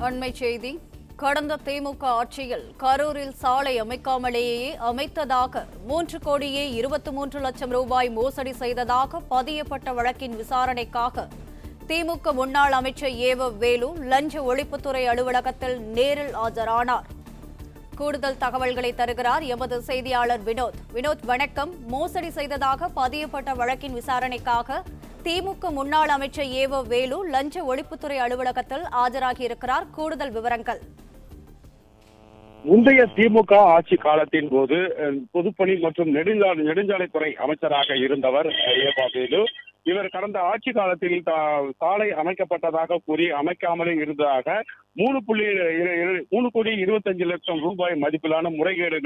அண்மை செய்தி. கடந்த திமுக ஆட்சியில் கரூரில் சாலை அமைக்காமலேயே அமைத்ததாக 3,23,00,000 ரூபாய் மோசடி செய்ததாக பதியப்பட்ட வழக்கின் விசாரணைக்காக திமுக முன்னாள் அமைச்சர் ஏவ வேலு லஞ்ச ஒழிப்புத்துறை அலுவலகத்தில் நேரில் ஆஜரானார். கூடுதல் தகவல்களை தருகிறார் எமது செய்தியாளர் வினோத். வினோத், வணக்கம். மோசடி செய்ததாக பதியப்பட்ட வழக்கின் விசாரணைக்காக திமுக முன்னாள் அமைச்சர் ஏவ வேலு லஞ்ச ஒழிப்புத்துறை அலுவலகத்தில் ஆஜராகியிருக்கிறார். கூடுதல் விவரங்கள். முந்தைய திமுக ஆட்சி காலத்தின் போது பொதுப்பணி மற்றும் நெடுஞ்சாலைத்துறை அமைச்சராக இருந்தவர் ஏவ வேலு. இவர் கடந்த ஆட்சி காலத்தில் சாலை அமைக்கப்பட்டதாக கூறி அமைக்காமலே இருந்ததாக 3,25,00,000 ரூபாய் மதிப்பிலான முறைகேடு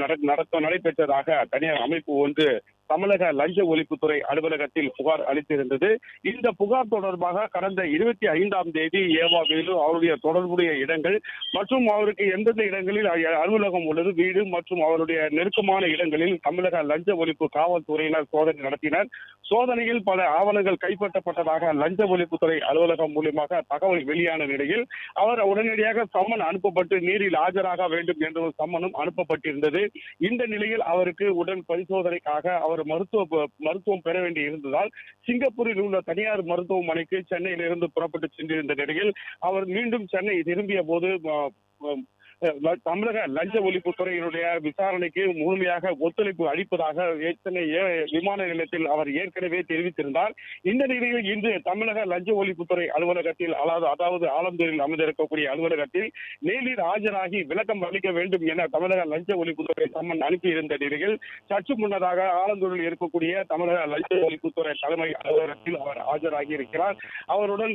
நடைபெற்றதாக தனியார் அமைப்பு ஒன்று தமிழக லஞ்ச ஒழிப்புத்துறை அலுவலகத்தில் புகார் அளித்திருந்தது. இந்த புகார் தொடர்பாக கடந்த 25ஆம் தேதி ஏவா வேலு அவருடைய தொடர்புடைய இடங்கள் மற்றும் அவருக்கு எந்தெந்த இடங்களில் அலுவலகம் உள்ளது, வீடு மற்றும் அவருடைய நெருக்கமான இடங்களில் தமிழக லஞ்ச ஒழிப்பு காவல்துறையினர் சோதனை நடத்தினர். சோதனையில் பல ஆவணங்கள் கைப்பற்றப்பட்டதாக லஞ்ச ஒழிப்புத்துறை அலுவலகம் மூலமாக தகவல் வெளியான நிலையில் அவர் உடனடியாக சம்மன் அனுப்பப்பட்டு நேரில் ஆஜராக வேண்டும் என்ற ஒரு சம்மனும் அனுப்பப்பட்டிருந்தது. இந்த நிலையில் அவருக்கு உடல் பரிசோதனைக்காக அவர் மருத்துவம் பெற வேண்டி இருந்ததால் சிங்கப்பூரில் உள்ள தனியார் மருத்துவமனைக்கு சென்னையிலிருந்து புறப்பட்டு சென்றிருந்த நிலையில் அவர் மீண்டும் சென்னை திரும்பிய போது தமிழக லஞ்ச ஒழிப்புத்துறையினுடைய விசாரணைக்கு முழுமையாக ஒத்துழைப்பு அளிப்பதாக சென்னை விமான நிலையத்தில் அவர் ஏற்கனவே தெரிவித்திருந்தார். இந்த நிலையில் இன்று தமிழக லஞ்ச ஒழிப்புத்துறை அலுவலகத்தில் அதாவது ஆலந்தூரில் அமைந்திருக்கக்கூடிய அலுவலகத்தில் நேரில் ஆஜராகி விளக்கம் அளிக்க வேண்டும் என தமிழக லஞ்ச ஒழிப்புத்துறை சம்மன் அனுப்பியிருந்த நிலையில் சற்று முன்னதாக ஆலந்தூரில் இருக்கக்கூடிய தமிழக லஞ்ச ஒழிப்புத்துறை தலைமை அலுவலகத்தில் அவர் ஆஜராகி இருக்கிறார். அவருடன்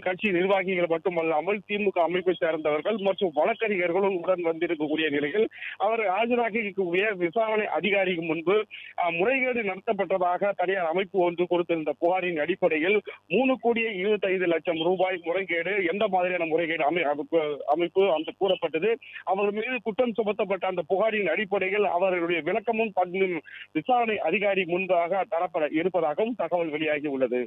கட்சி நிர்வாகிகள் மட்டுமல்லாமல் திமுக அமைப்பை சேர்ந்தவர்கள் மற்றும் வழக்கறிஞர்கள் உடன் வந்திருக்கக்கூடிய நிலையில் அவர் ஆஜராகி இருக்கக்கூடிய விசாரணை அதிகாரிக்கு முன்பு முறைகேடு நடத்தப்பட்டதாக தனியார் அமைப்பு ஒன்று கொடுத்திருந்த புகாரின் அடிப்படையில் 3,25,00,000 ரூபாய் முறைகேடு, எந்த மாதிரியான முறைகேடு அமைப்பு அந்த கூறப்பட்டது. அவர் மீது குற்றம் சுமத்தப்பட்ட அந்த புகாரின் அடிப்படையில் அவர்களுடைய விளக்கமும் விசாரணை அதிகாரி முன்பாக தரப்பட இருப்பதாகவும் தகவல் வெளியாகி உள்ளது.